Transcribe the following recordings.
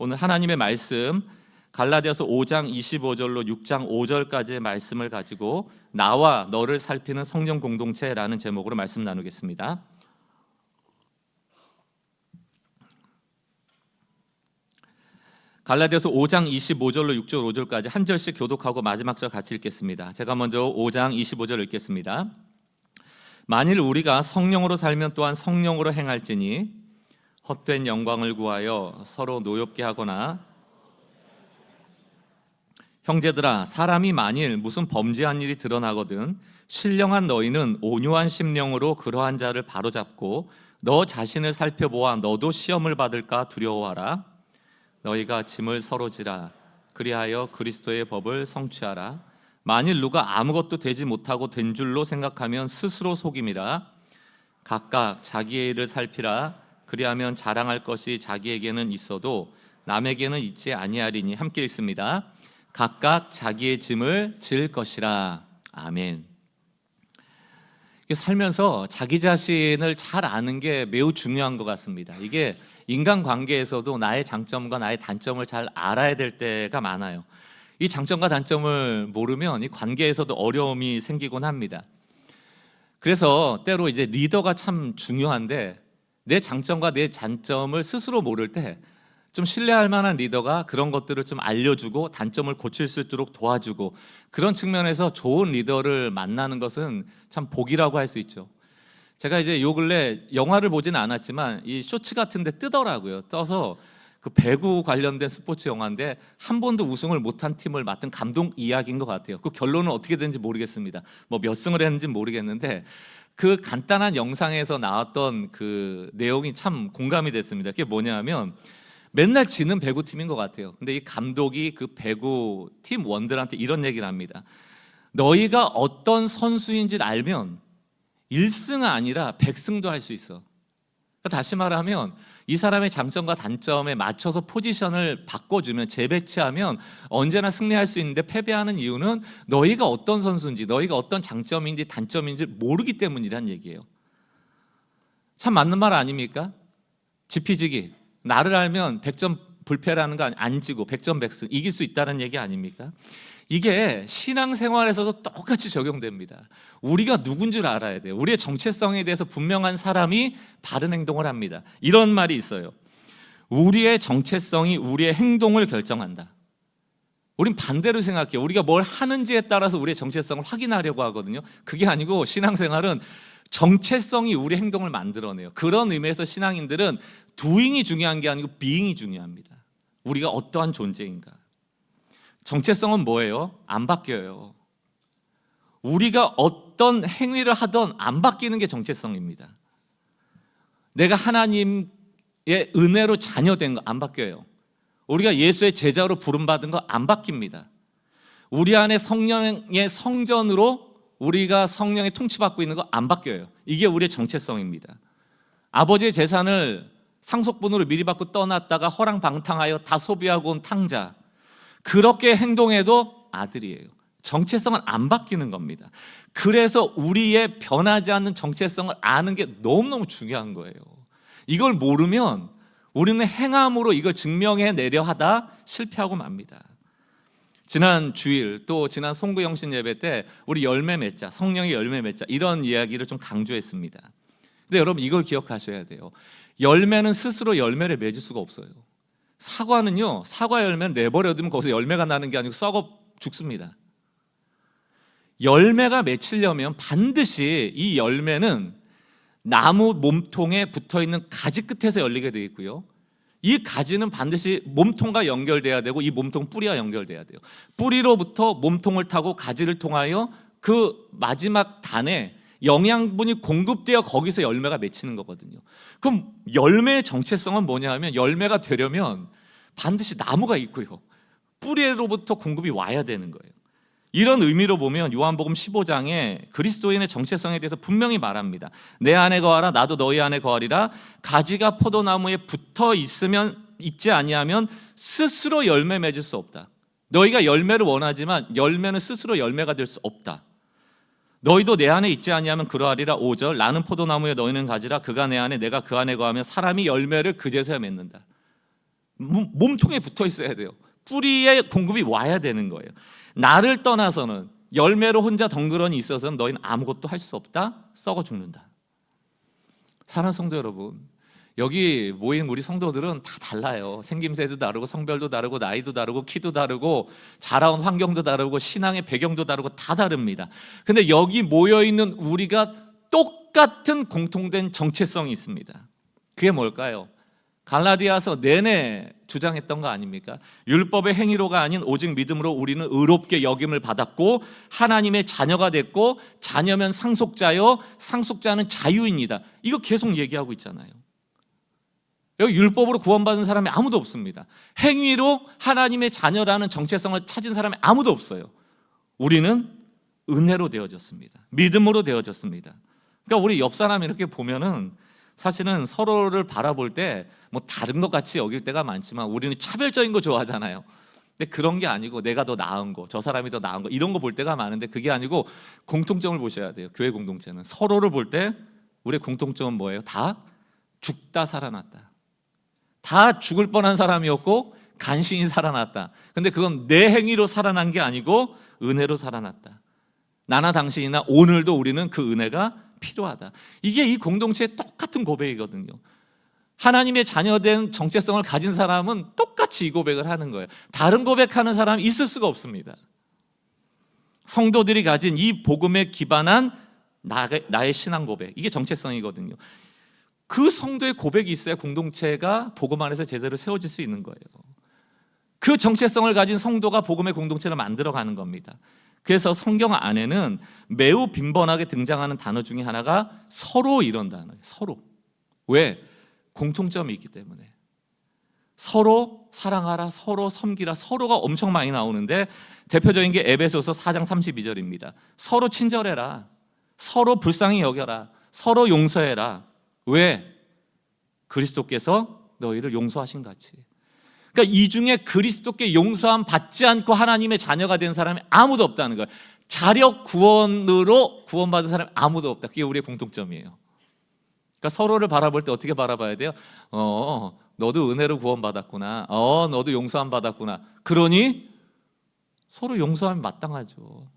오늘 하나님의 말씀 갈라디아서 5장 25절로 6장 5절까지의 말씀을 가지고 나와 너를 살피는 성령 공동체라는 제목으로 말씀 나누겠습니다. 갈라디아서 5장 25절로 6절 5절까지 한 절씩 교독하고 마지막 절 같이 읽겠습니다. 제가 먼저 5장 25절 읽겠습니다. 만일 우리가 성령으로 살면 또한 성령으로 행할지니 헛된 영광을 구하여 서로 노엽게 하거나 형제들아 사람이 만일 무슨 범죄한 일이 드러나거든 신령한 너희는 온유한 심령으로 그러한 자를 바로잡고 너 자신을 살펴보아 너도 시험을 받을까 두려워하라. 너희가 짐을 서로 지라. 그리하여 그리스도의 법을 성취하라. 만일 누가 아무것도 되지 못하고 된 줄로 생각하면 스스로 속임이라. 각각 자기의 일을 살피라. 그리하면 자랑할 것이 자기에게는 있어도 남에게는 있지 아니하리니. 함께 읽습니다. 각각 자기의 짐을 질 것이라. 아멘. 살면서 자기 자신을 잘 아는 게 매우 중요한 것 같습니다. 이게 인간관계에서도 나의 장점과 나의 단점을 잘 알아야 될 때가 많아요. 이 장점과 단점을 모르면 이 관계에서도 어려움이 생기곤 합니다. 그래서 때로 이제 리더가 참 중요한데 내 장점과 내 단점을 스스로 모를 때 좀 신뢰할 만한 리더가 그런 것들을 좀 알려주고 단점을 고칠 수 있도록 도와주고 그런 측면에서 좋은 리더를 만나는 것은 참 복이라고 할 수 있죠. 제가 이제 요 근래 영화를 보지는 않았지만 이 쇼츠 같은 데 뜨더라고요. 떠서 그 배구 관련된 스포츠 영화인데 한 번도 우승을 못한 팀을 맡은 감독 이야기인 것 같아요. 그 결론은 어떻게 되는지 모르겠습니다. 뭐 몇 승을 했는지는 모르겠는데 그 간단한 영상에서 나왔던 그 내용이 참 공감이 됐습니다. 그게 뭐냐면 맨날 지는 배구팀인 것 같아요. 근데 이 감독이 그 배구 팀원들한테 이런 얘기를 합니다. 너희가 어떤 선수인지를 알면 1승은 아니라 100승도 할 수 있어. 다시 말하면 이 사람의 장점과 단점에 맞춰서 포지션을 바꿔주면 재배치하면 언제나 승리할 수 있는데 패배하는 이유는 너희가 어떤 선수인지 너희가 어떤 장점인지 단점인지 모르기 때문이란 얘기예요. 참 맞는 말 아닙니까? 지피지기. 나를 알면 100점 불패라는 거 안 지고 100점 100승 이길 수 있다는 얘기 아닙니까? 이게 신앙생활에서도 똑같이 적용됩니다. 우리가 누군 줄 알아야 돼요. 우리의 정체성에 대해서 분명한 사람이 바른 행동을 합니다. 이런 말이 있어요. 우리의 정체성이 우리의 행동을 결정한다. 우린 반대로 생각해요. 우리가 뭘 하는지에 따라서 우리의 정체성을 확인하려고 하거든요. 그게 아니고 신앙생활은 정체성이 우리 행동을 만들어내요. 그런 의미에서 신앙인들은 doing이 중요한 게 아니고 being이 중요합니다. 우리가 어떠한 존재인가. 정체성은 뭐예요? 안 바뀌어요. 우리가 어떤 행위를 하던 안 바뀌는 게 정체성입니다. 내가 하나님의 은혜로 자녀된 거 안 바뀌어요. 우리가 예수의 제자로 부름받은 거 안 바뀝니다. 우리 안에 성령의 성전으로 우리가 성령의 통치받고 있는 거 안 바뀌어요. 이게 우리의 정체성입니다. 아버지의 재산을 상속분으로 미리 받고 떠났다가 허랑방탕하여 다 소비하고 온 탕자, 그렇게 행동해도 아들이에요. 정체성은 안 바뀌는 겁니다. 그래서 우리의 변하지 않는 정체성을 아는 게 너무너무 중요한 거예요. 이걸 모르면 우리는 행함으로 이걸 증명해내려 하다 실패하고 맙니다. 지난 주일 또 지난 송구영신 예배 때 우리 열매 맺자, 성령의 열매 맺자 이런 이야기를 좀 강조했습니다. 근데 여러분 이걸 기억하셔야 돼요. 열매는 스스로 열매를 맺을 수가 없어요. 사과는요, 사과 열매는 내버려두면 거기서 열매가 나는 게 아니고 썩어 죽습니다. 열매가 맺히려면 반드시 이 열매는 나무 몸통에 붙어있는 가지 끝에서 열리게 되어 있고요. 이 가지는 반드시 몸통과 연결돼야 되고 이 몸통 뿌리와 연결돼야 돼요. 뿌리로부터 몸통을 타고 가지를 통하여 그 마지막 단에 영양분이 공급되어 거기서 열매가 맺히는 거거든요. 그럼 열매의 정체성은 뭐냐 하면 열매가 되려면 반드시 나무가 있고요. 뿌리로부터 공급이 와야 되는 거예요. 이런 의미로 보면 요한복음 15장에 그리스도인의 정체성에 대해서 분명히 말합니다. 내 안에 거하라 나도 너희 안에 거하리라. 가지가 포도나무에 붙어 있지 아니하면 스스로 열매 맺을 수 없다. 너희가 열매를 원하지만 열매는 스스로 열매가 될 수 없다. 너희도 내 안에 있지 아니하면 그러하리라. 5절 나는 포도나무에 너희는 가지라. 그가 내 안에 내가 그 안에 거하면 사람이 열매를 그제서야 맺는다. 몸통에 붙어 있어야 돼요. 뿌리에 공급이 와야 되는 거예요. 나를 떠나서는, 열매로 혼자 덩그러니 있어서는 너희는 아무것도 할 수 없다. 썩어 죽는다. 사랑하는 성도 여러분, 여기 모인 우리 성도들은 다 달라요. 생김새도 다르고 성별도 다르고 나이도 다르고 키도 다르고 자라온 환경도 다르고 신앙의 배경도 다르고 다 다릅니다. 근데 여기 모여있는 우리가 똑같은 공통된 정체성이 있습니다. 그게 뭘까요? 갈라디아서 내내 주장했던 거 아닙니까? 율법의 행위로가 아닌 오직 믿음으로 우리는 의롭게 여김을 받았고 하나님의 자녀가 됐고 자녀면 상속자요 상속자는 자유인이다. 이거 계속 얘기하고 있잖아요. 여기 율법으로 구원받은 사람이 아무도 없습니다. 행위로 하나님의 자녀라는 정체성을 찾은 사람이 아무도 없어요. 우리는 은혜로 되어졌습니다. 믿음으로 되어졌습니다. 그러니까 우리 옆 사람 이렇게 보면은 사실은 서로를 바라볼 때 뭐 다른 것 같이 여길 때가 많지만 우리는 차별적인 거 좋아하잖아요. 근데 그런 게 아니고 내가 더 나은 거, 저 사람이 더 나은 거 이런 거 볼 때가 많은데 그게 아니고 공통점을 보셔야 돼요. 교회 공동체는 서로를 볼 때 우리의 공통점은 뭐예요? 다 죽다 살아났다. 다 죽을 뻔한 사람이었고 간신히 살아났다. 근데 그건 내 행위로 살아난 게 아니고 은혜로 살아났다. 나나 당신이나 오늘도 우리는 그 은혜가 필요하다. 이게 이 공동체의 똑같은 고백이거든요. 하나님의 자녀된 정체성을 가진 사람은 똑같이 이 고백을 하는 거예요. 다른 고백하는 사람이 있을 수가 없습니다. 성도들이 가진 이 복음에 기반한 나의 신앙 고백, 이게 정체성이거든요. 그 성도의 고백이 있어야 공동체가 복음 안에서 제대로 세워질 수 있는 거예요. 그 정체성을 가진 성도가 복음의 공동체를 만들어가는 겁니다. 그래서 성경 안에는 매우 빈번하게 등장하는 단어 중에 하나가 서로 이런 단어예요. 서로. 왜? 공통점이 있기 때문에. 서로 사랑하라, 서로 섬기라, 서로가 엄청 많이 나오는데 대표적인 게 에베소서 4장 32절입니다. 서로 친절해라, 서로 불쌍히 여겨라, 서로 용서해라. 왜? 그리스도께서 너희를 용서하신 같이. 그러니까 이 중에 그리스도께 용서함 받지 않고 하나님의 자녀가 된 사람이 아무도 없다는 거예요. 자력 구원으로 구원받은 사람이 아무도 없다. 그게 우리의 공통점이에요. 그러니까 서로를 바라볼 때 어떻게 바라봐야 돼요? 너도 은혜로 구원받았구나. 너도 용서함 받았구나. 그러니 서로 용서함이 마땅하죠.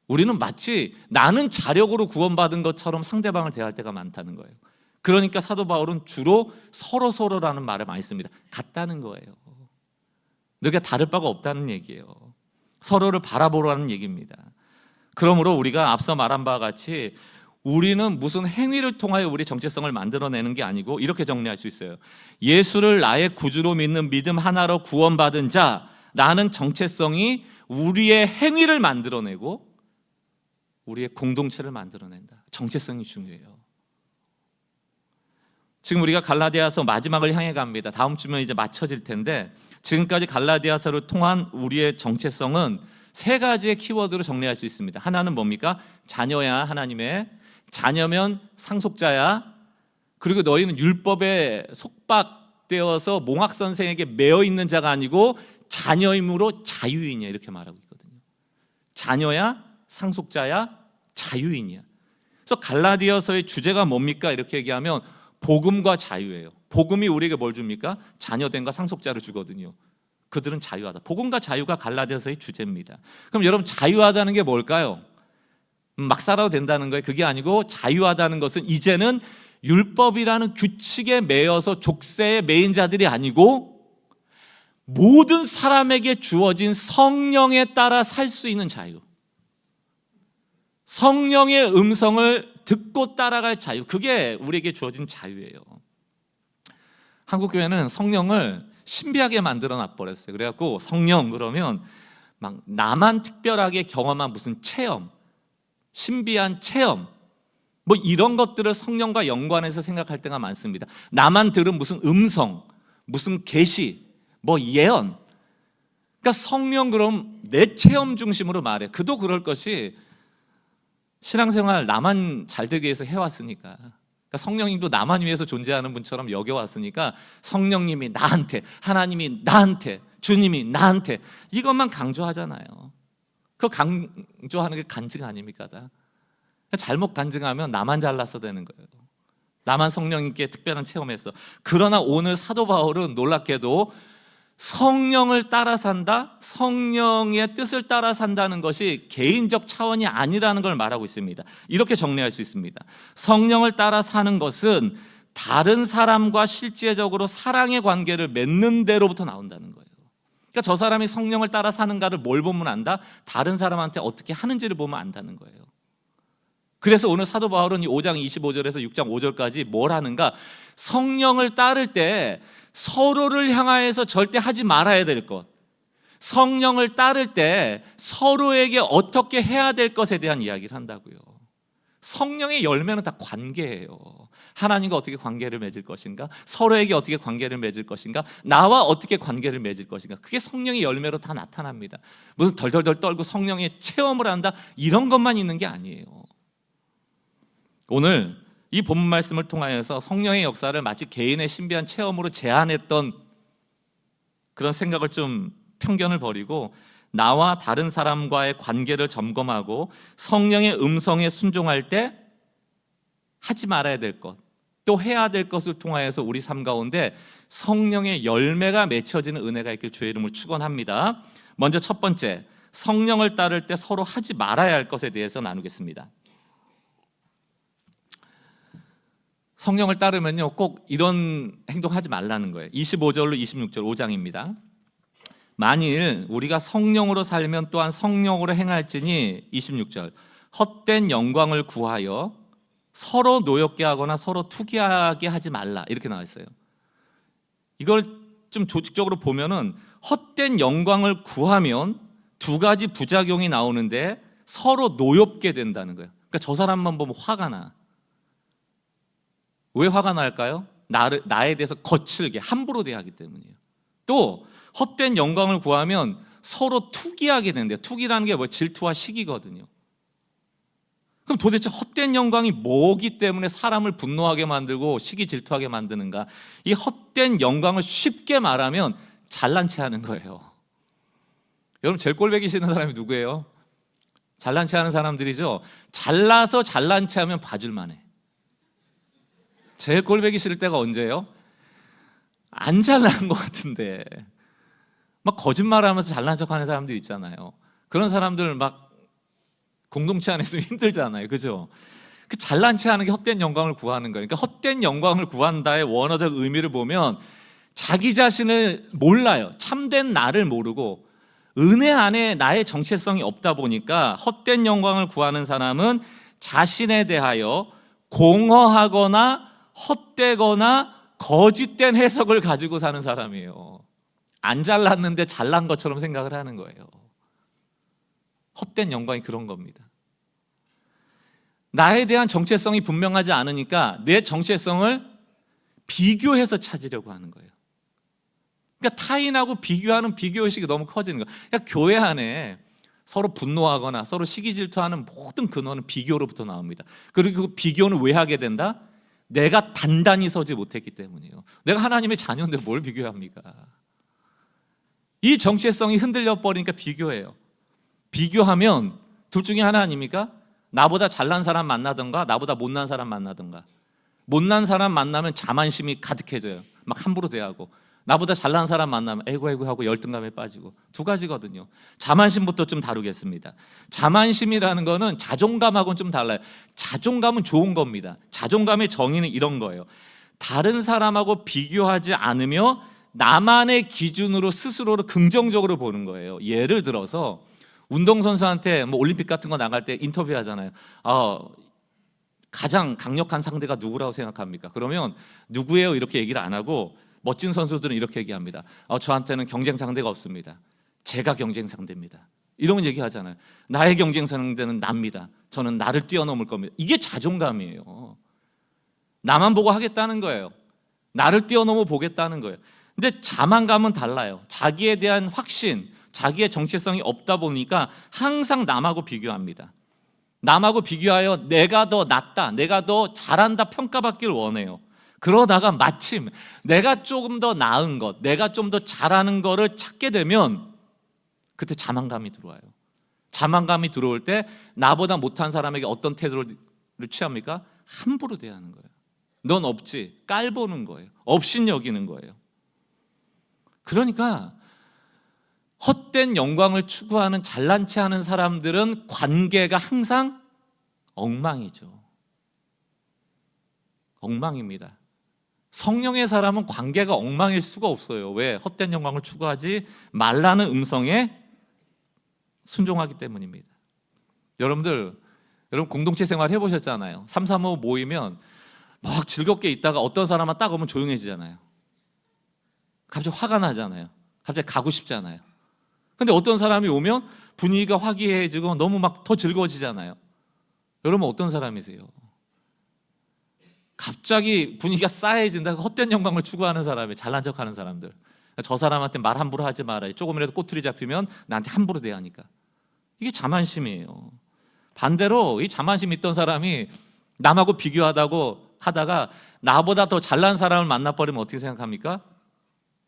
우리는 마치 나는 자력으로 구원받은 것처럼 상대방을 대할 때가 많다는 거예요. 그러니까 사도 바울은 주로 서로라는 말을 많이 씁니다. 같다는 거예요. 너희가 다를 바가 없다는 얘기예요. 서로를 바라보라는 얘기입니다. 그러므로 우리가 앞서 말한 바와 같이 우리는 무슨 행위를 통하여 우리 정체성을 만들어내는 게 아니고 이렇게 정리할 수 있어요. 예수를 나의 구주로 믿는 믿음 하나로 구원받은 자라는 정체성이 우리의 행위를 만들어내고 우리의 공동체를 만들어낸다. 정체성이 중요해요. 지금 우리가 갈라디아서 마지막을 향해 갑니다. 다음 주면 이제 맞춰질 텐데 지금까지 갈라디아서를 통한 우리의 정체성은 세 가지의 키워드로 정리할 수 있습니다. 하나는 뭡니까? 자녀야 하나님의, 자녀면 상속자야, 그리고 너희는 율법에 속박되어서 몽학 선생에게 매여 있는 자가 아니고 자녀이므로 자유인이야, 이렇게 말하고 있거든요. 자녀야 상속자야 자유인이야. 그래서 갈라디아서의 주제가 뭡니까? 이렇게 얘기하면 복음과 자유예요. 복음이 우리에게 뭘 줍니까? 자녀됨과 상속자를 주거든요. 그들은 자유하다. 복음과 자유가 갈라디아서의 주제입니다. 그럼 여러분, 자유하다는 게 뭘까요? 막 살아도 된다는 거예요? 그게 아니고 자유하다는 것은 이제는 율법이라는 규칙에 매여서 족쇄에 매인 자들이 아니고 모든 사람에게 주어진 성령에 따라 살 수 있는 자유, 성령의 음성을 듣고 따라갈 자유, 그게 우리에게 주어진 자유예요. 한국교회는 성령을 신비하게 만들어 놔버렸어요. 그래갖고 성령 그러면 막 나만 특별하게 경험한 무슨 체험, 신비한 체험, 뭐 이런 것들을 성령과 연관해서 생각할 때가 많습니다. 나만 들은 무슨 음성, 무슨 계시, 뭐 예언. 그러니까 성령 그럼 내 체험 중심으로 말해. 그도 그럴 것이 신앙생활 나만 잘 되기 위해서 해왔으니까, 그러니까 성령님도 나만 위해서 존재하는 분처럼 여겨왔으니까 성령님이 나한테, 하나님이 나한테, 주님이 나한테 이것만 강조하잖아요. 그 강조하는 게 간증 아닙니까? 다 잘못 간증하면 나만 잘나서 되는 거예요. 나만 성령님께 특별한 체험했어. 그러나 오늘 사도 바울은 놀랍게도 성령을 따라 산다, 성령의 뜻을 따라 산다는 것이 개인적 차원이 아니라는 걸 말하고 있습니다. 이렇게 정리할 수 있습니다. 성령을 따라 사는 것은 다른 사람과 실제적으로 사랑의 관계를 맺는 데로부터 나온다는 거예요. 그러니까 저 사람이 성령을 따라 사는가를 뭘 보면 안다? 다른 사람한테 어떻게 하는지를 보면 안다는 거예요. 그래서 오늘 사도 바울은 이 5장 25절에서 6장 5절까지 뭘 하는가? 성령을 따를 때 서로를 향하여서 절대 하지 말아야 될 것, 성령을 따를 때 서로에게 어떻게 해야 될 것에 대한 이야기를 한다고요. 성령의 열매는 다 관계예요. 하나님과 어떻게 관계를 맺을 것인가, 서로에게 어떻게 관계를 맺을 것인가, 나와 어떻게 관계를 맺을 것인가, 그게 성령의 열매로 다 나타납니다. 무슨 덜덜덜 떨고 성령의 체험을 한다, 이런 것만 있는 게 아니에요. 오늘 이 본문 말씀을 통하여서 성령의 역사를 마치 개인의 신비한 체험으로 제한했던 그런 생각을 좀 편견을 버리고 나와 다른 사람과의 관계를 점검하고 성령의 음성에 순종할 때 하지 말아야 될 것, 또 해야 될 것을 통하여서 우리 삶 가운데 성령의 열매가 맺혀지는 은혜가 있길 주의 이름으로 축원합니다. 먼저 첫 번째, 성령을 따를 때 서로 하지 말아야 할 것에 대해서 나누겠습니다. 성령을 따르면요, 꼭 이런 행동하지 말라는 거예요. 25절로 26절 5장입니다. 만일 우리가 성령으로 살면 또한 성령으로 행할지니 26절 헛된 영광을 구하여 서로 노엽게 하거나 서로 투기하게 하지 말라, 이렇게 나와 있어요. 이걸 좀 조직적으로 보면은 헛된 영광을 구하면 두 가지 부작용이 나오는데 서로 노엽게 된다는 거예요. 그러니까 저 사람만 보면 화가 나. 왜 화가 날까요? 나에 대해서 거칠게 함부로 대하기 때문이에요. 또 헛된 영광을 구하면 서로 투기하게 된대요. 투기라는 게 뭐 질투와 시기거든요. 그럼 도대체 헛된 영광이 뭐기 때문에 사람을 분노하게 만들고 시기 질투하게 만드는가? 이 헛된 영광을 쉽게 말하면 잘난 체 하는 거예요. 여러분, 제일 꼴보기 싫은 사람이 누구예요? 잘난 체 하는 사람들이죠. 잘나서 잘난 체 하면 봐줄만 해. 제일 꼴보기 싫을 때가 언제예요? 안 잘난 것 같은데 막 거짓말하면서 잘난 척하는 사람들 있잖아요. 그런 사람들 막 공동체 안에 있으면 힘들잖아요, 그죠? 그 잘난 체하는 게 헛된 영광을 구하는 거예요. 그러니까 헛된 영광을 구한다의 원어적 의미를 보면 자기 자신을 몰라요. 참된 나를 모르고 은혜 안에 나의 정체성이 없다 보니까 헛된 영광을 구하는 사람은 자신에 대하여 공허하거나 헛되거나 거짓된 해석을 가지고 사는 사람이에요. 안 잘났는데 잘난 것처럼 생각을 하는 거예요. 헛된 영광이 그런 겁니다. 나에 대한 정체성이 분명하지 않으니까 내 정체성을 비교해서 찾으려고 하는 거예요. 그러니까 타인하고 비교하는 비교의식이 너무 커지는 거예요. 그러니까 교회 안에 서로 분노하거나 서로 시기 질투하는 모든 근원은 비교로부터 나옵니다. 그리고 그 비교는 왜 하게 된다? 내가 단단히 서지 못했기 때문이에요. 내가 하나님의 자녀인데 뭘 비교합니까? 이 정체성이 흔들려 버리니까 비교해요. 비교하면 둘 중에 하나 아닙니까? 나보다 잘난 사람 만나든가 나보다 못난 사람 만나든가. 못난 사람 만나면 자만심이 가득해져요. 막 함부로 대하고. 나보다 잘난 사람 만나면 에고 하고 열등감에 빠지고. 두 가지거든요. 자만심부터 좀 다루겠습니다. 자만심이라는 거는 자존감하고는 좀 달라요. 자존감은 좋은 겁니다. 자존감의 정의는 이런 거예요. 다른 사람하고 비교하지 않으며 나만의 기준으로 스스로를 긍정적으로 보는 거예요. 예를 들어서 운동선수한테 뭐 올림픽 같은 거 나갈 때 인터뷰하잖아요. 가장 강력한 상대가 누구라고 생각합니까? 그러면 누구예요? 이렇게 얘기를 안 하고 멋진 선수들은 이렇게 얘기합니다. 저한테는 경쟁 상대가 없습니다. 제가 경쟁 상대입니다. 이런 얘기하잖아요. 나의 경쟁 상대는 납니다. 저는 나를 뛰어넘을 겁니다. 이게 자존감이에요. 나만 보고 하겠다는 거예요. 나를 뛰어넘어 보겠다는 거예요. 근데 자만감은 달라요. 자기에 대한 확신, 자기의 정체성이 없다 보니까 항상 남하고 비교합니다. 남하고 비교하여 내가 더 낫다, 내가 더 잘한다 평가받길 원해요. 그러다가 마침 내가 조금 더 나은 것, 내가 좀 더 잘하는 거를 찾게 되면 그때 자만감이 들어와요. 자만감이 들어올 때 나보다 못한 사람에게 어떤 태도를 취합니까? 함부로 대하는 거예요. 넌 없지. 깔보는 거예요. 없인 여기는 거예요. 그러니까 헛된 영광을 추구하는 잘난 체 하는 사람들은 관계가 항상 엉망이죠. 엉망입니다. 성령의 사람은 관계가 엉망일 수가 없어요. 왜? 헛된 영광을 추구하지 말라는 음성에 순종하기 때문입니다. 여러분 공동체 생활 해보셨잖아요. 3, 3, 5 모이면 막 즐겁게 있다가 어떤 사람만 딱 오면 조용해지잖아요. 갑자기 화가 나잖아요. 갑자기 가고 싶잖아요. 근데 어떤 사람이 오면 분위기가 화기애애해지고 너무 막 더 즐거워지잖아요. 여러분 어떤 사람이세요? 갑자기 분위기가 싸해진다. 헛된 영광을 추구하는 사람이, 잘난 척하는 사람들. 저 사람한테 말 함부로 하지 말아요. 조금이라도 꼬투리 잡히면 나한테 함부로 대하니까. 이게 자만심이에요. 반대로 이 자만심 있던 사람이 남하고 하다가 나보다 더 잘난 사람을 만나버리면 어떻게 생각합니까?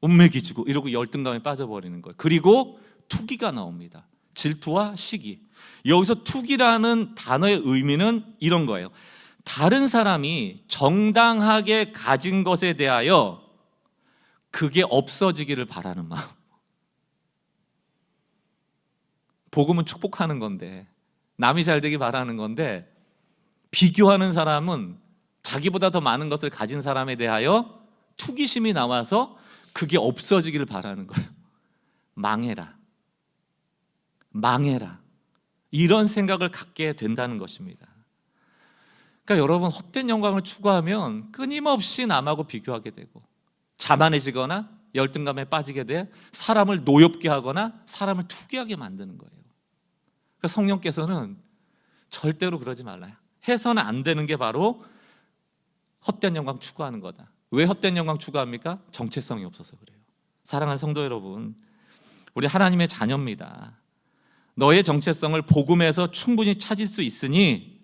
운맥이지고 이러고 열등감에 빠져버리는 거예요. 그리고 투기가 나옵니다. 질투와 시기. 여기서 투기라는 단어의 의미는 이런 거예요. 다른 사람이 정당하게 가진 것에 대하여 그게 없어지기를 바라는 마음. 복음은 축복하는 건데, 남이 잘 되기 바라는 건데, 비교하는 사람은 자기보다 더 많은 것을 가진 사람에 대하여 투기심이 나와서 그게 없어지기를 바라는 거예요. 망해라. 이런 생각을 갖게 된다는 것입니다. 그러니까 여러분, 헛된 영광을 추구하면 끊임없이 남하고 비교하게 되고 자만해지거나 열등감에 빠지게 돼 사람을 노엽게 하거나 사람을 투기하게 만드는 거예요. 그러니까 성령께서는 절대로 그러지 말라요. 해서는 안 되는 게 바로 헛된 영광 추구하는 거다. 왜 헛된 영광 추구합니까? 정체성이 없어서 그래요. 사랑하는 성도 여러분, 우리 하나님의 자녀입니다. 너의 정체성을 복음에서 충분히 찾을 수 있으니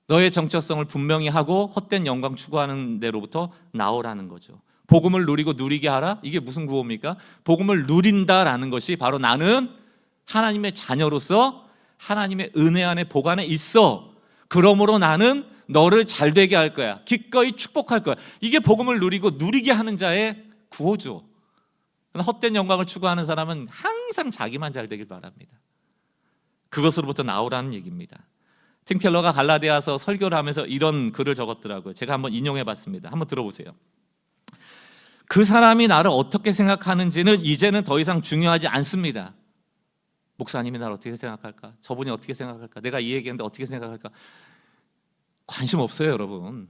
너의 정체성을 분명히 하고 헛된 영광 추구하는 데로부터 나오라는 거죠. 복음을 누리고 누리게 하라? 이게 무슨 구호입니까? 복음을 누린다라는 것이 바로 나는 하나님의 자녀로서 하나님의 은혜 안에 복 안에 있어. 그러므로 나는 너를 잘되게 할 거야. 기꺼이 축복할 거야. 이게 복음을 누리고 누리게 하는 자의 구호죠. 헛된 영광을 추구하는 사람은 항상 자기만 잘 되길 바랍니다. 그것으로부터 나오라는 얘기입니다. 팀 켈러가 갈라디아서 설교를 하면서 이런 글을 적었더라고요. 제가 한번 인용해 봤습니다. 한번 들어보세요. 그 사람이 나를 어떻게 생각하는지는 이제는 더 이상 중요하지 않습니다. 목사님이 나를 어떻게 생각할까? 저분이 어떻게 생각할까? 내가 이 얘기했는데 어떻게 생각할까? 관심 없어요, 여러분.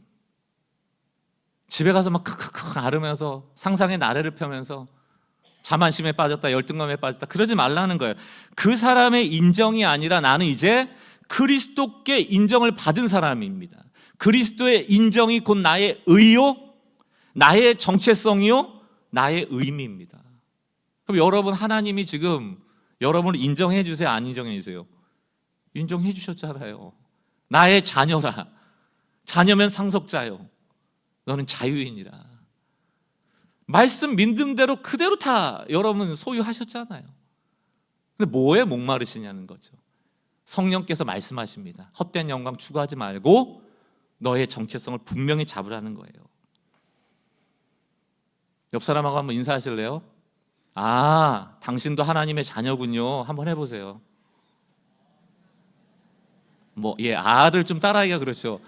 집에 가서 막 크크크 앓으면서 상상의 나래를 펴면서 자만심에 빠졌다, 열등감에 빠졌다, 그러지 말라는 거예요. 그 사람의 인정이 아니라 나는 이제 그리스도께 인정을 받은 사람입니다. 그리스도의 인정이 곧 나의 의요, 나의 정체성이요, 나의 의미입니다. 그럼 여러분, 하나님이 지금 여러분을 인정해 주세요, 안 인정해 주세요? 인정해 주셨잖아요. 나의 자녀라. 자녀면 상속자요. 너는 자유인이라. 말씀 믿는 대로 그대로 다 여러분 소유하셨잖아요. 근데 뭐에 목마르시냐는 거죠. 성령께서 말씀하십니다. 헛된 영광 추구하지 말고 너의 정체성을 분명히 잡으라는 거예요. 옆 사람하고 한번 인사하실래요? 아, 당신도 하나님의 자녀군요. 한번 해보세요. 아를 좀 따라하기가 그렇죠.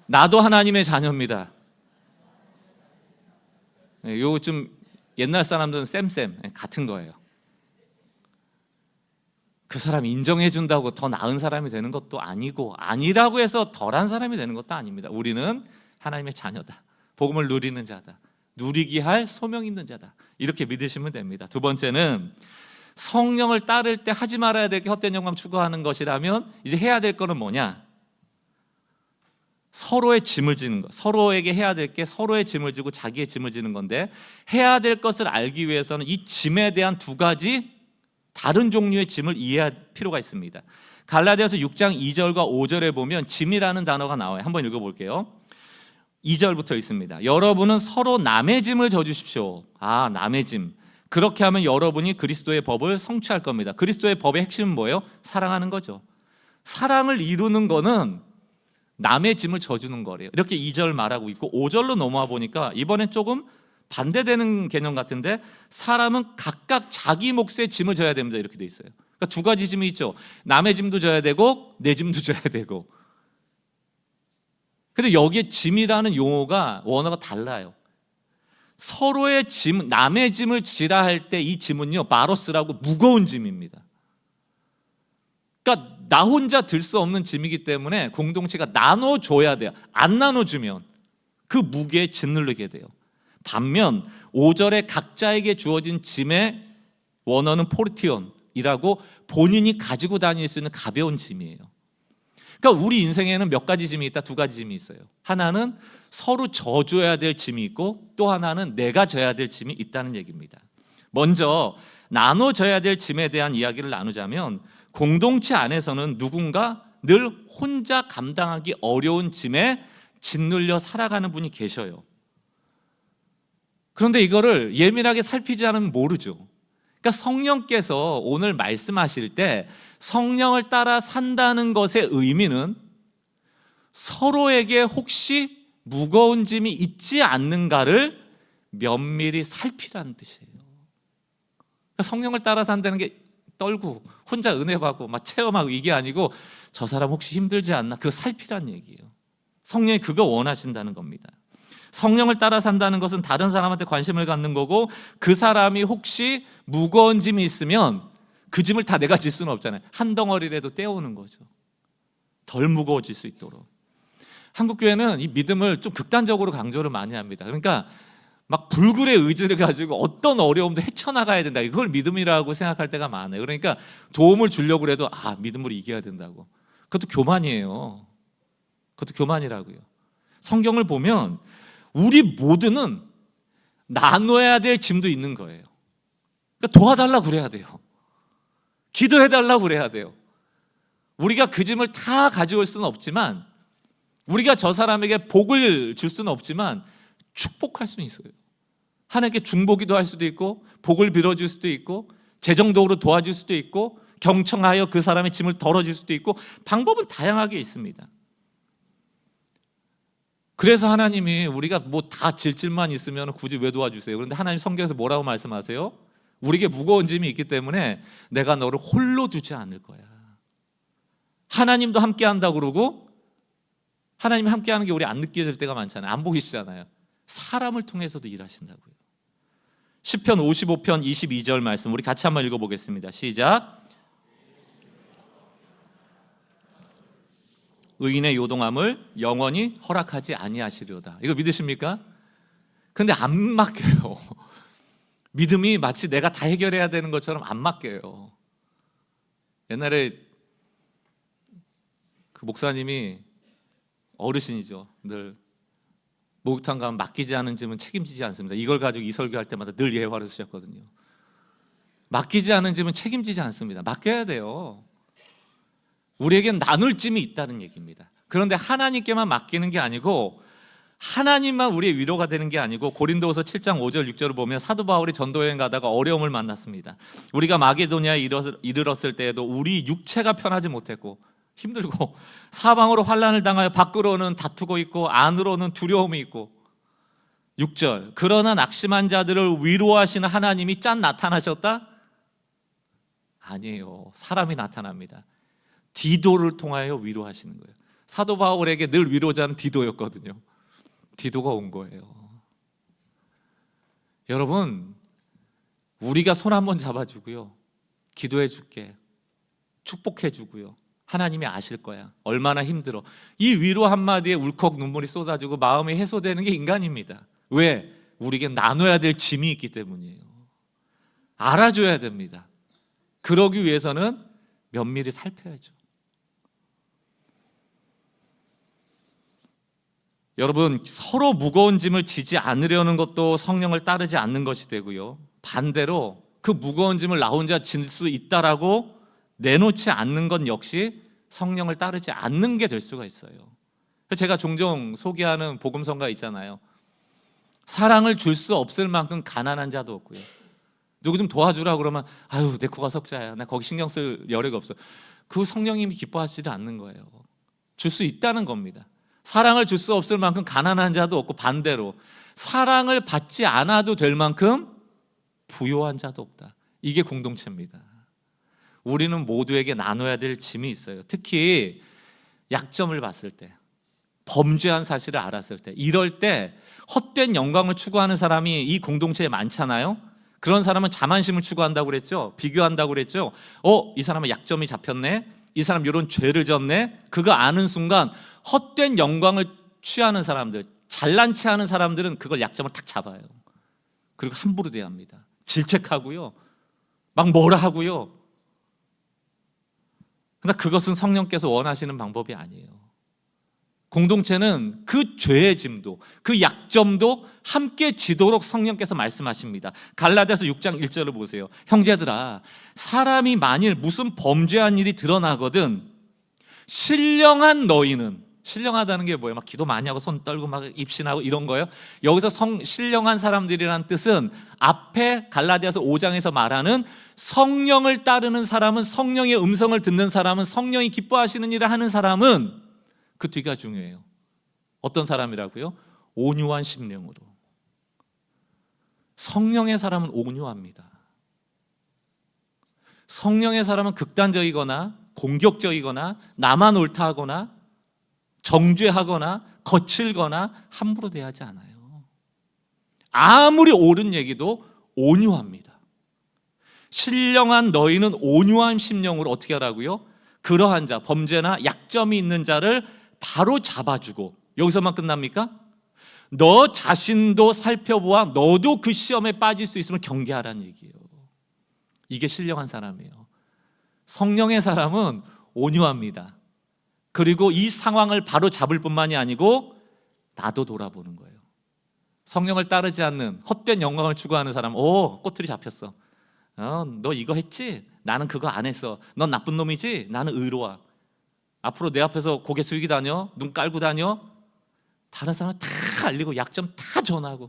나도 하나님의 자녀입니다. 요 좀 옛날 사람들은 쌤 같은 거예요. 그 사람 인정해 준다고 더 나은 사람이 되는 것도 아니고, 아니라고 해서 덜한 사람이 되는 것도 아닙니다. 우리는 하나님의 자녀다. 복음을 누리는 자다. 누리게 할 소명 있는 자다. 이렇게 믿으시면 됩니다. 두 번째는 성령을 따를 때 하지 말아야 될 게 헛된 영광 추구하는 것이라면 이제 해야 될 거는 뭐냐? 서로의 짐을 지는 것. 서로에게 해야 될 게 서로의 짐을 지고 자기의 짐을 지는 건데, 해야 될 것을 알기 위해서는 이 짐에 대한 두 가지 다른 종류의 짐을 이해할 필요가 있습니다. 갈라디아서 6장 2절과 5절에 보면 짐이라는 단어가 나와요. 한번 읽어볼게요. 2절부터 있습니다. 여러분은 서로 남의 짐을 져주십시오. 아, 남의 짐. 그렇게 하면 여러분이 그리스도의 법을 성취할 겁니다. 그리스도의 법의 핵심은 뭐예요? 사랑하는 거죠. 사랑을 이루는 거는 남의 짐을 져주는 거래요. 이렇게 2절 말하고 있고 5절로 넘어와 보니까 이번엔 조금 반대되는 개념 같은데, 사람은 각각 자기 몫의 짐을 져야 됩니다. 이렇게 돼 있어요. 그러니까 두 가지 짐이 있죠. 남의 짐도 져야 되고 내 짐도 져야 되고. 근데 여기에 짐이라는 용어가 원어가 달라요. 서로의 짐, 남의 짐을 지라 할 때 이 짐은요, 바로스라고 무거운 짐입니다. 그러니까 나 혼자 들 수 없는 짐이기 때문에 공동체가 나눠줘야 돼요. 안 나눠주면 그 무게에 짓누르게 돼요. 반면 5절에 각자에게 주어진 짐의 원어는 포르티온이라고 본인이 가지고 다닐 수 있는 가벼운 짐이에요. 그러니까 우리 인생에는 몇 가지 짐이 있다, 두 가지 짐이 있어요. 하나는 서로 져줘야 될 짐이 있고, 또 하나는 내가 져야 될 짐이 있다는 얘기입니다. 먼저 나눠져야 될 짐에 대한 이야기를 나누자면, 공동체 안에서는 누군가 늘 혼자 감당하기 어려운 짐에 짓눌려 살아가는 분이 계셔요. 그런데 이거를 예민하게 살피지 않으면 모르죠. 그러니까 성령께서 오늘 말씀하실 때 성령을 따라 산다는 것의 의미는 서로에게 혹시 무거운 짐이 있지 않는가를 면밀히 살피라는 뜻이에요. 그러니까 성령을 따라 산다는 게 떨고 혼자 은혜 받고 막 체험하고 이게 아니고, 저 사람 혹시 힘들지 않나, 그거 살피라는 얘기예요. 성령이 그거 원하신다는 겁니다. 성령을 따라 산다는 것은 다른 사람한테 관심을 갖는 거고, 그 사람이 혹시 무거운 짐이 있으면 그 짐을 다 내가 질 수는 없잖아요. 한 덩어리라도 떼어오는 거죠. 덜 무거워질 수 있도록. 한국교회는 이 믿음을 좀 극단적으로 강조를 많이 합니다. 그러니까 막 불굴의 의지를 가지고 어떤 어려움도 헤쳐나가야 된다, 이걸 믿음이라고 생각할 때가 많아요. 그러니까 도움을 주려고 해도 믿음으로 이겨야 된다고. 그것도 교만이에요. 그것도 교만이라고요. 성경을 보면 우리 모두는 나눠야 될 짐도 있는 거예요. 그러니까 도와달라고 그래야 돼요. 기도해달라고 그래야 돼요. 우리가 그 짐을 다 가져올 수는 없지만, 우리가 저 사람에게 복을 줄 수는 없지만 축복할 수는 있어요. 하나님께 중보기도 할 수도 있고, 복을 빌어줄 수도 있고, 재정적으로 도와줄 수도 있고, 경청하여 그 사람의 짐을 덜어줄 수도 있고, 방법은 다양하게 있습니다. 그래서 하나님이 우리가 뭐 다 질질만 있으면 굳이 왜 도와주세요? 그런데 하나님 성경에서 뭐라고 말씀하세요? 우리에게 무거운 짐이 있기 때문에 내가 너를 홀로 두지 않을 거야. 하나님도 함께 한다고 그러고, 하나님이 함께 하는 게 우리 안 느껴질 때가 많잖아요. 안 보이시잖아요. 사람을 통해서도 일하신다고요. 시편 55편 22절 말씀 우리 같이 한번 읽어보겠습니다. 시작. 의인의 요동함을 영원히 허락하지 아니하시려다. 이거 믿으십니까? 근데 안 맡겨요. 믿음이 마치 내가 다 해결해야 되는 것처럼 안 맡겨요. 옛날에 그 목사님이, 어르신이죠, 늘 목욕탕 가면 맡기지 않은 짐은 책임지지 않습니다. 이걸 가지고 이 설교할 때마다 늘 예화를 쓰셨거든요. 맡기지 않은 짐은 책임지지 않습니다. 맡겨야 돼요. 우리에겐 나눌 짐이 있다는 얘기입니다. 그런데 하나님께만 맡기는 게 아니고, 하나님만 우리의 위로가 되는 게 아니고, 고린도후서 7장 5절 6절을 보면 사도 바울이 전도여행 가다가 어려움을 만났습니다. 우리가 마게도냐에 이르렀을 때에도 우리 육체가 편하지 못했고 힘들고, 사방으로 환난을 당하여 밖으로는 다투고 있고 안으로는 두려움이 있고. 6절, 그러나 낙심한 자들을 위로하시는 하나님이 짠 나타나셨다? 아니에요. 사람이 나타납니다. 디도를 통하여 위로하시는 거예요. 사도 바울에게 늘 위로자는 디도였거든요. 디도가 온 거예요. 여러분, 우리가 손 한번 잡아주고요, 기도해 줄게, 축복해 주고요, 하나님이 아실 거야, 얼마나 힘들어, 이 위로 한마디에 울컥 눈물이 쏟아지고 마음이 해소되는 게 인간입니다. 왜? 우리에겐 나눠야 될 짐이 있기 때문이에요. 알아줘야 됩니다. 그러기 위해서는 면밀히 살펴야죠. 여러분, 서로 무거운 짐을 지지 않으려는 것도 성령을 따르지 않는 것이 되고요, 반대로 그 무거운 짐을 나 혼자 질 수 있다라고 내놓지 않는 것 역시 성령을 따르지 않는 게 될 수가 있어요. 제가 종종 소개하는 복음성가 있잖아요. 사랑을 줄 수 없을 만큼 가난한 자도 없고요, 누구 좀 도와주라 그러면 내 코가 석자야, 나 거기 신경 쓸 여력이 없어. 그 성령님이 기뻐하시지 않는 거예요. 줄 수 있다는 겁니다. 사랑을 줄 수 없을 만큼 가난한 자도 없고, 반대로 사랑을 받지 않아도 될 만큼 부요한 자도 없다. 이게 공동체입니다. 우리는 모두에게 나눠야 될 짐이 있어요. 특히 약점을 봤을 때, 범죄한 사실을 알았을 때, 이럴 때 헛된 영광을 추구하는 사람이 이 공동체에 많잖아요. 그런 사람은 자만심을 추구한다고 그랬죠. 비교한다고 그랬죠. 이 사람은 약점이 잡혔네, 이 사람 이런 죄를 졌네. 그거 아는 순간 헛된 영광을 취하는 사람들, 잘난 체하는 사람들은 그걸 약점을 탁 잡아요. 그리고 함부로 대합니다. 질책하고요, 막 뭐라 하고요. 그러나 그것은 성령께서 원하시는 방법이 아니에요. 공동체는 그 죄의 짐도, 그 약점도 함께 지도록 성령께서 말씀하십니다. 갈라디아서 6장 1절을 보세요. 형제들아, 사람이 만일 무슨 범죄한 일이 드러나거든 신령한 너희는, 신령하다는 게 뭐예요? 막 기도 많이 하고 손 떨고 막 입신하고 이런 거예요. 여기서 신령한 사람들이라는 뜻은 앞에 갈라디아서 5장에서 말하는 성령을 따르는 사람은, 성령의 음성을 듣는 사람은, 성령이 기뻐하시는 일을 하는 사람은, 그 뒤가 중요해요. 어떤 사람이라고요? 온유한 심령으로. 성령의 사람은 온유합니다. 성령의 사람은 극단적이거나 공격적이거나 나만 옳다 하거나 정죄하거나 거칠거나 함부로 대하지 않아요. 아무리 옳은 얘기도 온유합니다. 신령한 너희는 온유한 심령으로 어떻게 하라고요? 그러한 자, 범죄나 약점이 있는 자를 바로 잡아주고, 여기서만 끝납니까? 너 자신도 살펴보아 너도 그 시험에 빠질 수 있으면 경계하라는 얘기예요. 이게 신령한 사람이에요. 성령의 사람은 온유합니다. 그리고 이 상황을 바로 잡을 뿐만이 아니고 나도 돌아보는 거예요. 성령을 따르지 않는 헛된 영광을 추구하는 사람, 꼬투리 잡혔어. 너 이거 했지? 나는 그거 안 했어. 넌 나쁜 놈이지? 나는 의로워. 앞으로 내 앞에서 고개 숙이고 다녀, 눈 깔고 다녀. 다른 사람을 다 알리고 약점 다 전하고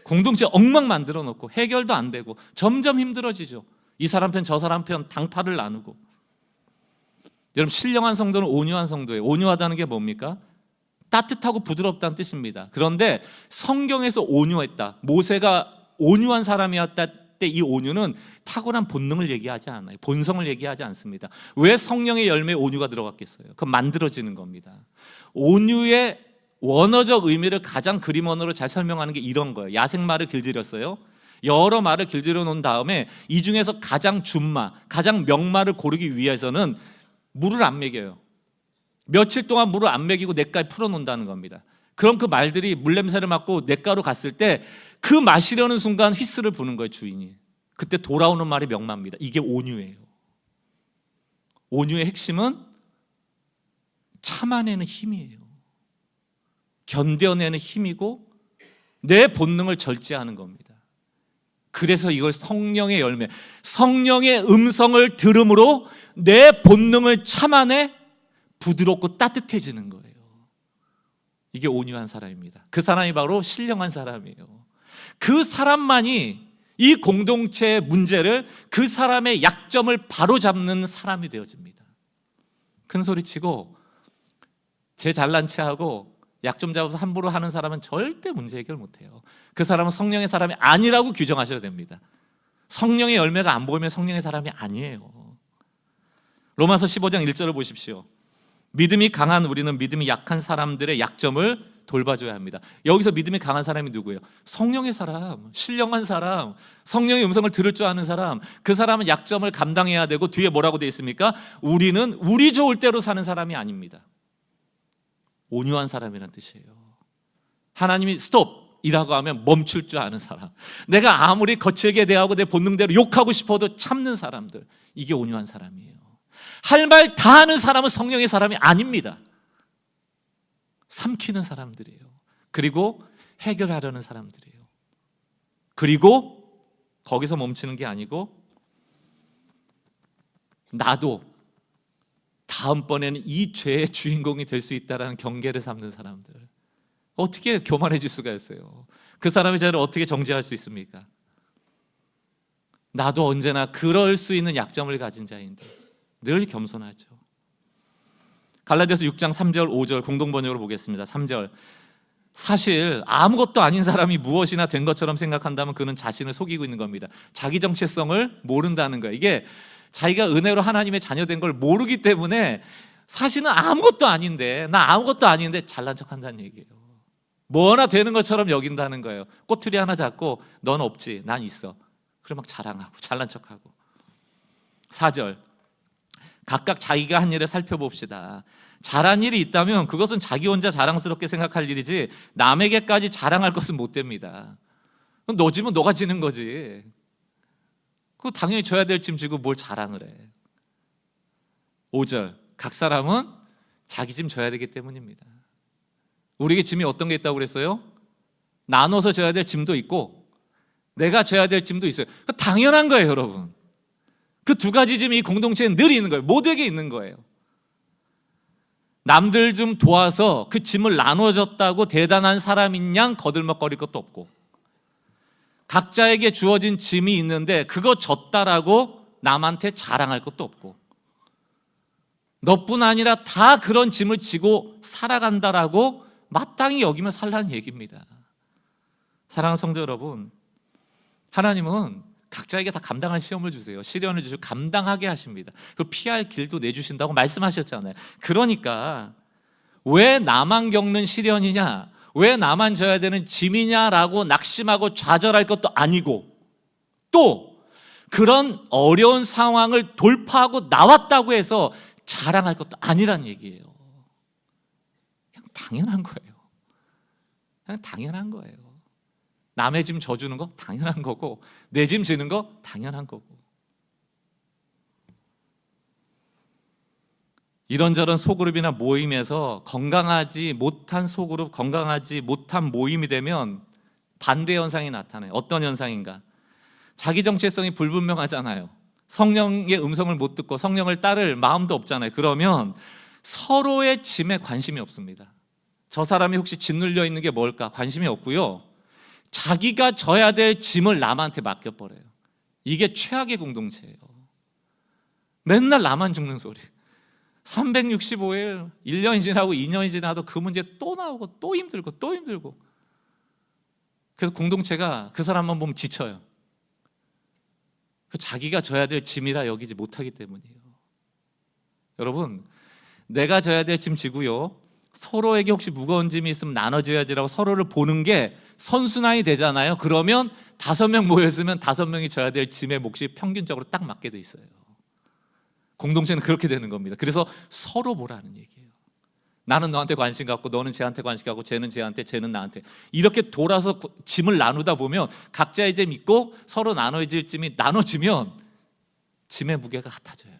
공동체 엉망 만들어 놓고 해결도 안 되고 점점 힘들어지죠. 이 사람 편 저 사람 편 당파를 나누고. 여러분, 신령한 성도는 온유한 성도예요. 온유하다는 게 뭡니까? 따뜻하고 부드럽다는 뜻입니다. 그런데 성경에서 온유했다, 모세가 온유한 사람이었다 때 이 온유는 탁월한 본능을 얘기하지 않아요. 본성을 얘기하지 않습니다. 왜 성령의 열매에 온유가 들어갔겠어요? 그건 만들어지는 겁니다. 온유의 원어적 의미를 가장 그림 언어로 잘 설명하는 게 이런 거예요. 야생마를 길들였어요. 여러 말을 길들여 놓은 다음에 이 중에서 가장 준마, 가장 명마를 고르기 위해서는 물을 안 먹여요. 며칠 동안 물을 안 먹이고 냇가에 풀어놓는다는 겁니다. 그럼 그 말들이 물냄새를 맡고 냇가로 갔을 때 그 마시려는 순간 휘스를 부는 거예요, 주인이. 그때 돌아오는 말이 명마입니다. 이게 온유예요. 온유의 핵심은 참아내는 힘이에요. 견뎌내는 힘이고 내 본능을 절제하는 겁니다. 그래서 이걸 성령의 열매, 성령의 음성을 들음으로 내 본능을 참아내 부드럽고 따뜻해지는 거예요. 이게 온유한 사람입니다. 그 사람이 바로 신령한 사람이에요. 그 사람만이 이 공동체의 문제를, 그 사람의 약점을 바로잡는 사람이 되어집니다. 큰 소리치고 제 잘난 체하고 약점 잡아서 함부로 하는 사람은 절대 문제 해결 못해요. 그 사람은 성령의 사람이 아니라고 규정하셔야 됩니다. 성령의 열매가 안 보이면 성령의 사람이 아니에요. 로마서 15장 1절을 보십시오. 믿음이 강한 우리는 믿음이 약한 사람들의 약점을 돌봐줘야 합니다. 여기서 믿음이 강한 사람이 누구예요? 성령의 사람, 신령한 사람, 성령의 음성을 들을 줄 아는 사람. 그 사람은 약점을 감당해야 되고, 뒤에 뭐라고 되어 있습니까? 우리는 우리 좋을 대로 사는 사람이 아닙니다. 온유한 사람이란 뜻이에요. 하나님이 스톱! 이라고 하면 멈출 줄 아는 사람, 내가 아무리 거칠게 대하고 내 본능대로 욕하고 싶어도 참는 사람들, 이게 온유한 사람이에요. 할 말 다 하는 사람은 성령의 사람이 아닙니다. 삼키는 사람들이에요. 그리고 해결하려는 사람들이에요. 그리고 거기서 멈추는 게 아니고, 나도 다음번에는 이 죄의 주인공이 될 수 있다는 경계를 삼는 사람들. 어떻게 교만해질 수가 있어요? 그 사람의 죄를 어떻게 정죄할 수 있습니까? 나도 언제나 그럴 수 있는 약점을 가진 자인데 늘 겸손하죠. 갈라디아서 6장 3절 5절 공동번역으로 보겠습니다. 3절. 사실 아무것도 아닌 사람이 무엇이나 된 것처럼 생각한다면 그는 자신을 속이고 있는 겁니다. 자기 정체성을 모른다는 거예요. 이게 자기가 은혜로 하나님의 자녀된 걸 모르기 때문에 사실은 아무것도 아닌데, 나 아무것도 아닌데 잘난 척한다는 얘기예요. 뭐나 되는 것처럼 여긴다는 거예요. 꼬투리 하나 잡고 넌 없지, 난 있어. 그래 막 자랑하고 잘난 척하고. 4절. 각각 자기가 한 일을 살펴봅시다. 잘한 일이 있다면 그것은 자기 혼자 자랑스럽게 생각할 일이지 남에게까지 자랑할 것은 못 됩니다. 너 지면 너가 지는 거지. 그거 당연히 져야 될 짐 지고 뭘 자랑을 해. 5절. 각 사람은 자기 짐 져야 되기 때문입니다. 우리에게 짐이 어떤 게 있다고 그랬어요? 나눠서 져야 될 짐도 있고 내가 져야 될 짐도 있어요. 당연한 거예요, 여러분. 그 두 가지 짐이 이 공동체에 늘 있는 거예요. 모두에게 있는 거예요. 남들 좀 도와서 그 짐을 나눠줬다고 대단한 사람인 양 거들먹거릴 것도 없고, 각자에게 주어진 짐이 있는데 그거 졌다라고 남한테 자랑할 것도 없고, 너뿐 아니라 다 그런 짐을 지고 살아간다라고 마땅히 여기며 살라는 얘기입니다. 사랑하는 성도 여러분, 하나님은 각자에게 다 감당할 시험을 주세요. 시련을 주시고 감당하게 하십니다. 그 피할 길도 내주신다고 말씀하셨잖아요. 그러니까 왜 나만 겪는 시련이냐, 왜 나만 져야 되는 짐이냐라고 낙심하고 좌절할 것도 아니고, 또 그런 어려운 상황을 돌파하고 나왔다고 해서 자랑할 것도 아니란 얘기예요. 그냥 당연한 거예요. 그냥 당연한 거예요. 남의 짐 져주는 거 당연한 거고, 내 짐 지는 거 당연한 거고. 이런저런 소그룹이나 모임에서 건강하지 못한 소그룹, 건강하지 못한 모임이 되면 반대 현상이 나타나요. 어떤 현상인가? 자기 정체성이 불분명하잖아요. 성령의 음성을 못 듣고 성령을 따를 마음도 없잖아요. 그러면 서로의 짐에 관심이 없습니다. 저 사람이 혹시 짓눌려 있는 게 뭘까? 관심이 없고요. 자기가 져야 될 짐을 남한테 맡겨버려요. 이게 최악의 공동체예요. 맨날 나만 죽는 소리. 365일 1년이 지나고 2년이 지나도 그 문제 또 나오고 또 힘들고 또 힘들고. 그래서 공동체가 그 사람만 보면 지쳐요. 자기가 져야 될 짐이라 여기지 못하기 때문이에요. 여러분, 내가 져야 될 짐 지고요, 서로에게 혹시 무거운 짐이 있으면 나눠줘야지라고 서로를 보는 게 선순환이 되잖아요. 그러면 5명 모였으면 5명이 져야 될 짐의 몫이 평균적으로 딱 맞게 돼 있어요. 공동체는 그렇게 되는 겁니다. 그래서 서로 보라는 얘기예요. 나는 너한테 관심 갖고, 너는 쟤한테 관심 갖고, 쟤는 쟤한테, 쟤는 나한테, 이렇게 돌아서 짐을 나누다 보면 각자의 짐 있고 서로 나눠질 짐이 나눠지면 짐의 무게가 같아져요.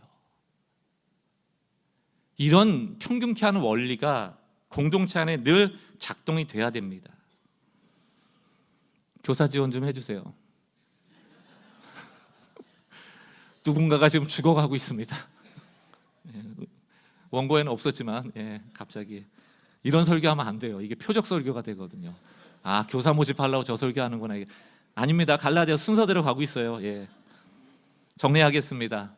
이런 평균케 하는 원리가 공동체 안에 늘 작동이 돼야 됩니다. 교사 지원 좀 해주세요. 누군가가 지금 죽어가고 있습니다. 원고에는 없었지만 갑자기 이런 설교하면 안 돼요. 이게 표적 설교가 되거든요. 아, 교사 모집하려고 저 설교하는구나. 이게 아닙니다. 갈라디아 순서대로 가고 있어요. 정리하겠습니다.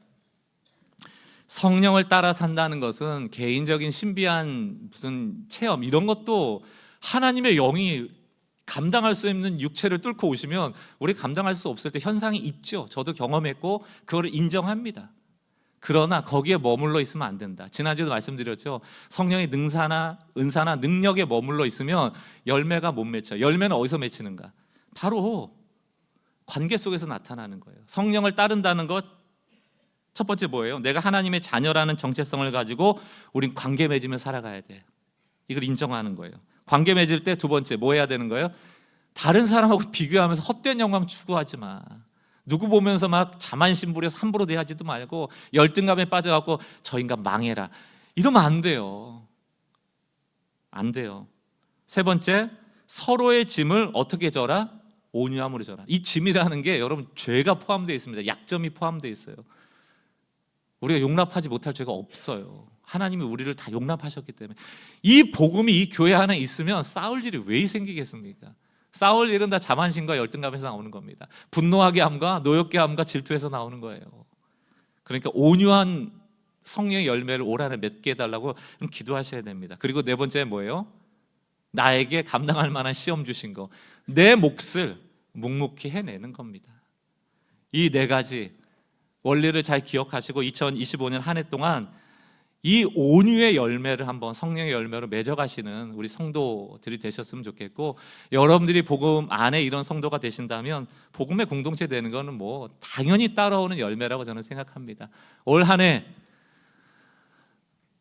성령을 따라 산다는 것은 개인적인 신비한 무슨 체험, 이런 것도 하나님의 영이 감당할 수 있는 육체를 뚫고 오시면 우리 감당할 수 없을 때 현상이 있죠. 저도 경험했고 그거를 인정합니다. 그러나 거기에 머물러 있으면 안 된다. 지난주에도 말씀드렸죠. 성령의 능사나 은사나 능력에 머물러 있으면 열매가 못 맺혀요. 열매는 어디서 맺히는가? 바로 관계 속에서 나타나는 거예요. 성령을 따른다는 것, 첫 번째 뭐예요? 내가 하나님의 자녀라는 정체성을 가지고 우린 관계 맺으며 살아가야 돼. 이걸 인정하는 거예요. 관계 맺을 때 두 번째 뭐 해야 되는 거예요? 다른 사람하고 비교하면서 헛된 영광 추구하지 마. 누구 보면서 막 자만심 부려서 함부로 대하지도 말고 열등감에 빠져갖고 저 인간 망해라, 이러면 안 돼요. 안 돼요. 세 번째, 서로의 짐을 어떻게 져라? 온유함으로 져라. 이 짐이라는 게 여러분 죄가 포함되어 있습니다. 약점이 포함되어 있어요. 우리가 용납하지 못할 죄가 없어요. 하나님이 우리를 다 용납하셨기 때문에. 이 복음이 이 교회 안에 있으면 싸울 일이 왜 생기겠습니까? 싸울 일은 다 자만심과 열등감에서 나오는 겁니다. 분노하게 함과 노엽게 함과 질투에서 나오는 거예요. 그러니까 온유한 성령의 열매를 올 한해 맺게 해달라고 좀 기도하셔야 됩니다. 그리고 네 번째 뭐예요? 나에게 감당할 만한 시험 주신 거, 내 몫을 묵묵히 해내는 겁니다. 이 네 가지 원리를 잘 기억하시고 2025년 한 해 동안 이 온유의 열매를 한번 성령의 열매로 맺어가시는 우리 성도들이 되셨으면 좋겠고, 여러분들이 복음 안에 이런 성도가 되신다면 복음의 공동체 되는 거는 뭐 당연히 따라오는 열매라고 저는 생각합니다. 올 한 해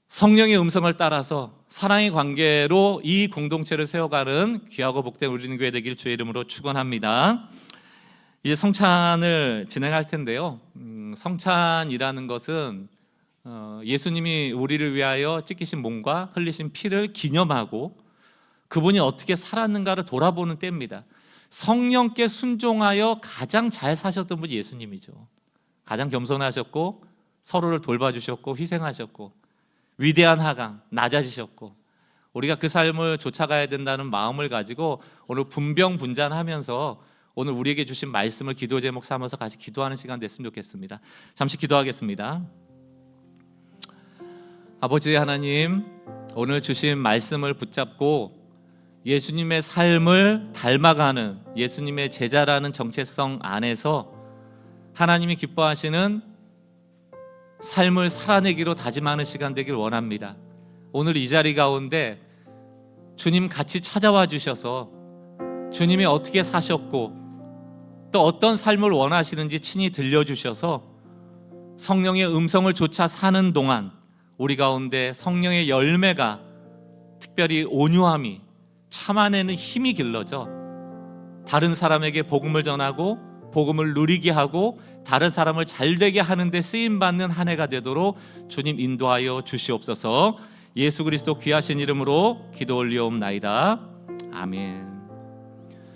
성령의 음성을 따라서 사랑의 관계로 이 공동체를 세워가는 귀하고 복된 우리는 교회 되길 주의 이름으로 축원합니다. 이제 성찬을 진행할 텐데요. 성찬이라는 것은 예수님이 우리를 위하여 찢기신 몸과 흘리신 피를 기념하고 그분이 어떻게 살았는가를 돌아보는 때입니다. 성령께 순종하여 가장 잘 사셨던 분이 예수님이죠. 가장 겸손하셨고 서로를 돌봐주셨고 희생하셨고 위대한 하강, 낮아지셨고, 우리가 그 삶을 쫓아가야 된다는 마음을 가지고 오늘 분병분잔하면서 오늘 우리에게 주신 말씀을 기도 제목 삼아서 같이 기도하는 시간 됐으면 좋겠습니다. 잠시 기도하겠습니다. 아버지 하나님, 오늘 주신 말씀을 붙잡고 예수님의 삶을 닮아가는 예수님의 제자라는 정체성 안에서 하나님이 기뻐하시는 삶을 살아내기로 다짐하는 시간 되길 원합니다. 오늘 이 자리 가운데 주님 같이 찾아와 주셔서 주님이 어떻게 사셨고 또 어떤 삶을 원하시는지 친히 들려주셔서 성령의 음성을 좇아 사는 동안 우리 가운데 성령의 열매가, 특별히 온유함이, 참아내는 힘이 길러져 다른 사람에게 복음을 전하고 복음을 누리게 하고 다른 사람을 잘되게 하는 데 쓰임받는 한 해가 되도록 주님 인도하여 주시옵소서. 예수 그리스도 귀하신 이름으로 기도 올리옵나이다. 아멘.